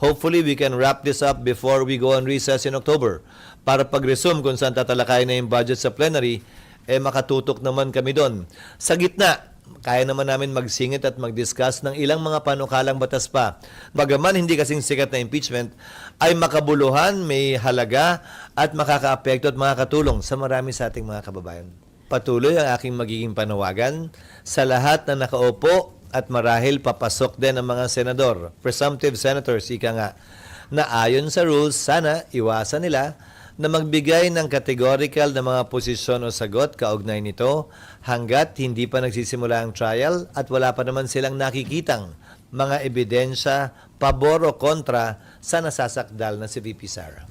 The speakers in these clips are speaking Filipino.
Hopefully, we can wrap this up before we go on recess in October. Para pag-resume kung saan tatalakayin na yung budget sa plenary, makatutok naman kami doon. Sa gitna, kaya naman namin magsingit at mag-discuss ng ilang mga panukalang batas pa. Bagaman hindi kasing sikat na impeachment, ay makabuluhan, may halaga at makakaapekto at makakatulong sa marami sa ating mga kababayan. Patuloy ang aking magiging panawagan sa lahat na nakaupo at marahil papasok din ang mga senador, presumptive senators, ika nga, na ayon sa rules, sana iwasan nila na magbigay ng categorical na mga posisyon o sagot kaugnay nito hanggat hindi pa nagsisimula ang trial at wala pa naman silang nakikitang mga ebidensya, pabor o kontra sa nasasakdal na si VP Sara.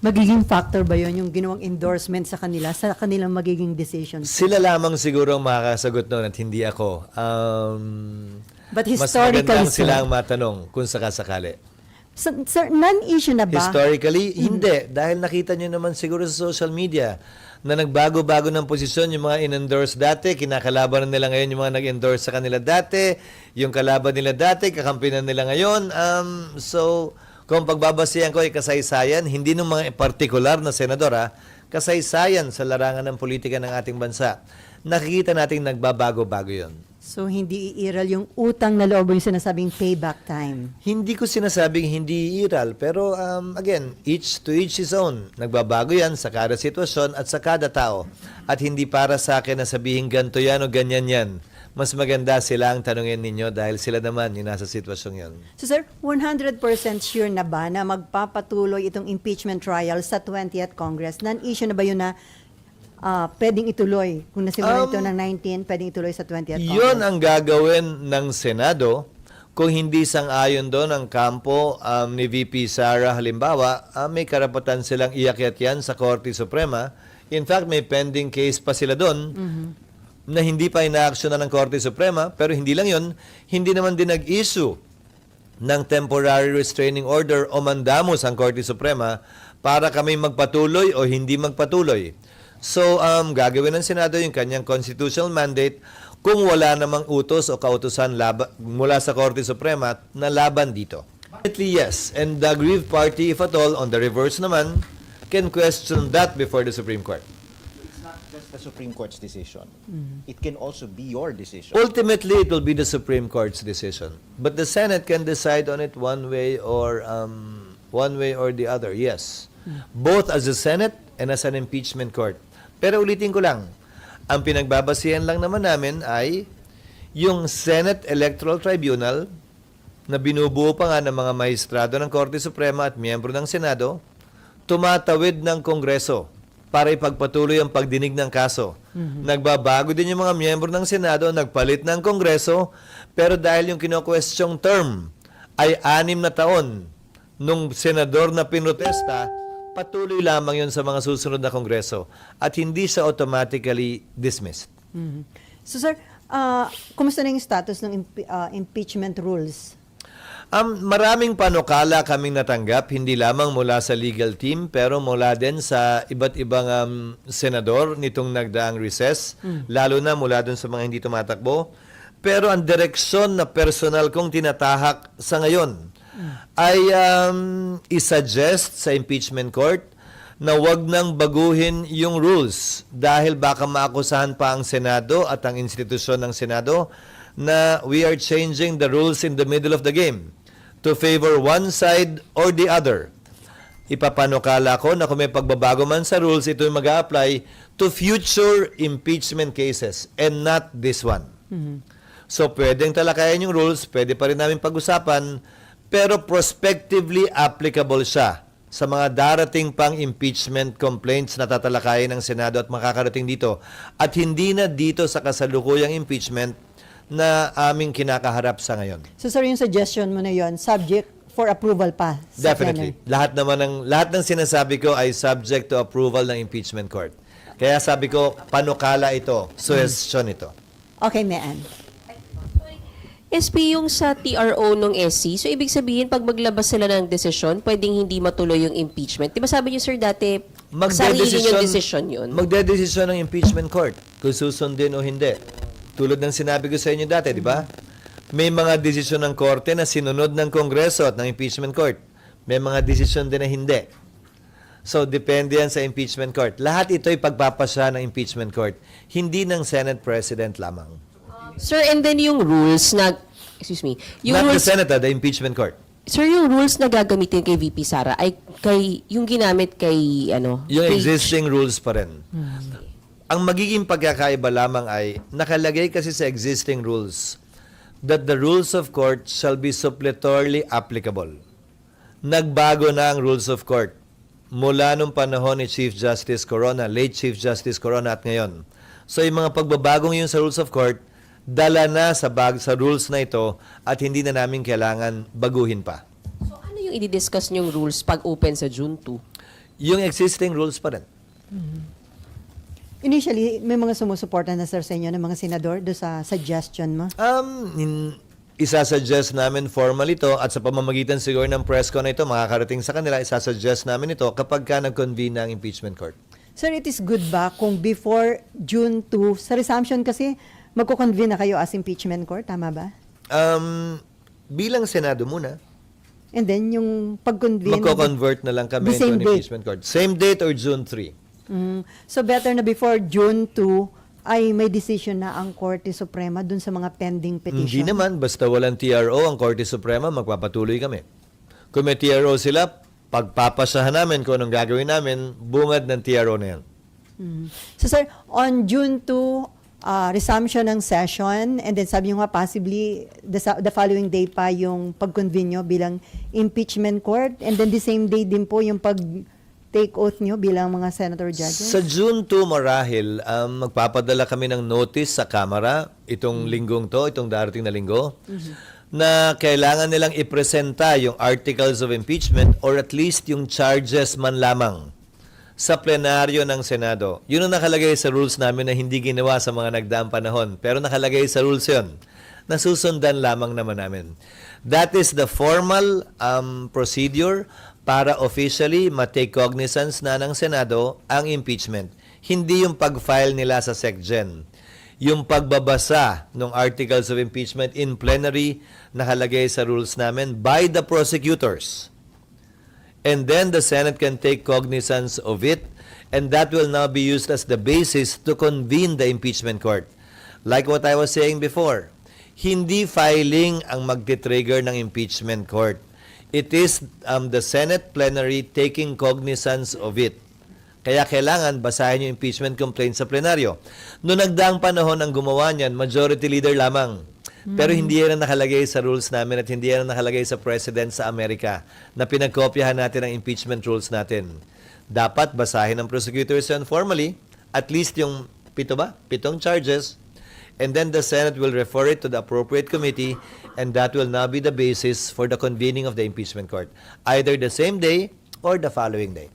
Magiging factor ba yon yung ginawang endorsement sa kanila, sa kanilang magiging decision? Sila lamang siguro ang makakasagot noon at hindi ako. But Mas historically, magandang sir, sila ang matanong kung sakasakali. sir, non-issue na ba? Historically, hindi. Dahil nakita nyo naman siguro sa social media na nagbago-bago ng posisyon yung mga in-endorse dati, kinakalaban nila ngayon yung mga nag-endorse sa kanila dati, yung kalaban nila dati, kakampinan nila ngayon. So, kung pagbabasihan ko ay kasaysayan, hindi ng mga partikular na senador, kasaysayan sa larangan ng politika ng ating bansa. Nakikita natin nagbabago-bago yon. So, hindi iiral yung utang na loob yung sinasabing payback time. Hindi ko sinasabing hindi iiral, pero again, each to each his own. Nagbabago yan sa kada sitwasyon at sa kada tao. At hindi para sa akin na sabihin ganito yan o ganyan yan. Mas maganda sila ang tanungin ninyo dahil sila naman yung nasa sitwasyong yan. So, sir, 100% sure na ba na magpapatuloy itong impeachment trial sa 20th Congress? Non-issue na ba yun na pwedeng ituloy? Kung nasimulan ito ng 19, pwedeng ituloy sa 20th Congress? Yun ang gagawin ng Senado kung hindi sang-ayon doon ang kampo ni VP Sara halimbawa, may karapatan silang iakyat yan sa Korte Suprema. In fact, may pending case pa sila doon na hindi pa ina-actionan ng Korte Suprema, pero hindi lang yun, hindi naman din nag-issue ng temporary restraining order o mandamos ang Korte Suprema para kami magpatuloy o hindi magpatuloy. So, gagawin ng Senado yung kanyang constitutional mandate kung wala namang utos o kautusan mula sa Korte Suprema na laban dito. Definitely yes, and the aggrieved party, if at all, on the reverse naman, can question that before the Supreme Court. It's not just the Supreme Court's decision. It can also be your decision. Ultimately, it will be the Supreme Court's decision. But the Senate can decide on it one way or the other, yes. Both as a Senate and as an impeachment court. Pero ulitin ko lang, ang pinagbabasihan lang naman namin ay yung Senate Electoral Tribunal na binubuo pa nga ng mga maestrado ng Korte Suprema at miyembro ng Senado, tumatawid ng Kongreso para ipagpatuloy ang pagdinig ng kaso. Nagbabago din yung mga miyembro ng Senado, nagpalit ng Kongreso, pero dahil yung kino-questioning term ay 6 na taon nung senador na pinrotesta, patuloy lamang yun sa mga susunod na Kongreso at hindi siya automatically dismissed. So, sir, kumusta na yung status ng impeachment rules? Maraming panukala kaming natanggap, hindi lamang mula sa legal team, pero mula din sa iba't ibang senador nitong nagdaang recess, lalo na mula dun sa mga hindi tumatakbo. Pero ang direksyon na personal kong tinatahak sa ngayon ay isuggest sa impeachment court na wag nang baguhin yung rules dahil baka maakusahan pa ang Senado at ang institusyon ng Senado na we are changing the rules in the middle of the game to favor one side or the other. Ipapanukala ko na kung may pagbabago man sa rules, ito yung mag-a-apply to future impeachment cases and not this one. So pwedeng talakayan yung rules, pwede pa rin namin pag-usapan, pero prospectively applicable siya sa mga darating pang impeachment complaints na tatalakayin ng Senado at makakarating dito. At hindi na dito sa kasalukuyang impeachment na aming kinakaharap sa ngayon. So, sir, yung suggestion mo na yon subject for approval pa sa Definitely. Senate? Lahat ng sinasabi ko ay subject to approval ng impeachment court. Kaya sabi ko, panukala ito, suggestion ito. Okay, Mean. SP yung sa TRO ng SC, so ibig sabihin pag maglabas sila ng desisyon, pwedeng hindi matuloy yung impeachment. Di ba sabi niyo, sir, dati sarili yung desisyon yun? Magdedesisyon ng impeachment court kung susundin o hindi. Tulad ng sinabi ko sa inyo dati, di ba? May mga desisyon ng korte na sinunod ng Kongreso at ng impeachment court. May mga desisyon din na hindi. So, depende yan sa impeachment court. Lahat ito'y pagpapasya ng impeachment court, hindi ng Senate President lamang. Sir, and then yung rules na, excuse me, yung Not the rules, Senate, the impeachment court. sir, yung rules na gagamitin kay VP Sara ay yung ginamit kay, Yung kay- existing rules pa rin. Ang magiging pagkakaiba lamang ay nakalagay kasi sa existing rules that the rules of court shall be suppletorily applicable. Nagbago na ang rules of court mula nung panahon ni Chief Justice Corona, late Chief Justice Corona at ngayon. So yung mga pagbabagong yun sa rules of court, dala na sa rules na ito at hindi na namin kailangan baguhin pa. So ano yung i-discuss niyong rules pag open sa June 2? Yung existing rules pa rin. Initially, may mga sumusuporta na sir sa inyo ng mga senador do sa suggestion mo? Isasuggest namin formally ito at sa pamamagitan siguro ng press con na ito, makakarating sa kanila, isasuggest namin ito kapag ka nag-convene ng impeachment court. Sir, it is good ba kung before June 2, sa resumption kasi, magko-convene na kayo as impeachment court, tama ba? Bilang Senado muna, And then, yung pag-convene... magko-convert na lang kami The into same an date. impeachment court. Same date or June 3? So, better na before June 2 ay may decision na ang Korte Suprema dun sa mga pending petition. Hindi naman, basta walang TRO, ang Korte Suprema, magpapatuloy kami. Kung may TRO sila, pagpapasahan namin kung anong gagawin namin, bungad ng TRO na yan. So, sir, on June 2, resumption ng session, and then sabi nyo nga possibly the following day pa yung pag-convene nyo bilang impeachment court, and then the same day din po yung pag-take oath nyo bilang mga senator judges? Sa June 2 marahil, magpapadala kami ng notice sa Kamara itong linggong to, itong darating na linggo, na kailangan nilang ipresenta yung articles of impeachment or at least yung charges man lamang sa plenaryo ng Senado. Yun ang nakalagay sa rules namin na hindi ginawa sa mga nagdaang panahon. Pero nakalagay sa rules yun. Nasusundan lamang naman namin. That is the formal procedure para officially matake cognizance na ng Senado ang impeachment. Hindi yung pag-file nila sa SecGen. Yung pagbabasa ng articles of impeachment in plenary nakalagay sa rules namin by the prosecutors. And then the Senate can take cognizance of it, and that will now be used as the basis to convene the impeachment court. Like what I was saying before, hindi filing ang magti-trigger ng impeachment court. It is the Senate plenary taking cognizance of it. Kaya kailangan basahin yung impeachment complaint sa plenaryo. Noong nagdaang panahon ang gumawa niyan, majority leader lamang. Pero hindi yan ang nakalagay sa rules namin at hindi yan ang nakalagay sa President sa Amerika na pinagkopyahan natin ang impeachment rules natin. Dapat basahin ng prosecutors yan formally, at least yung pitong charges, and then the Senate will refer it to the appropriate committee, and that will now be the basis for the convening of the impeachment court, either the same day or the following day.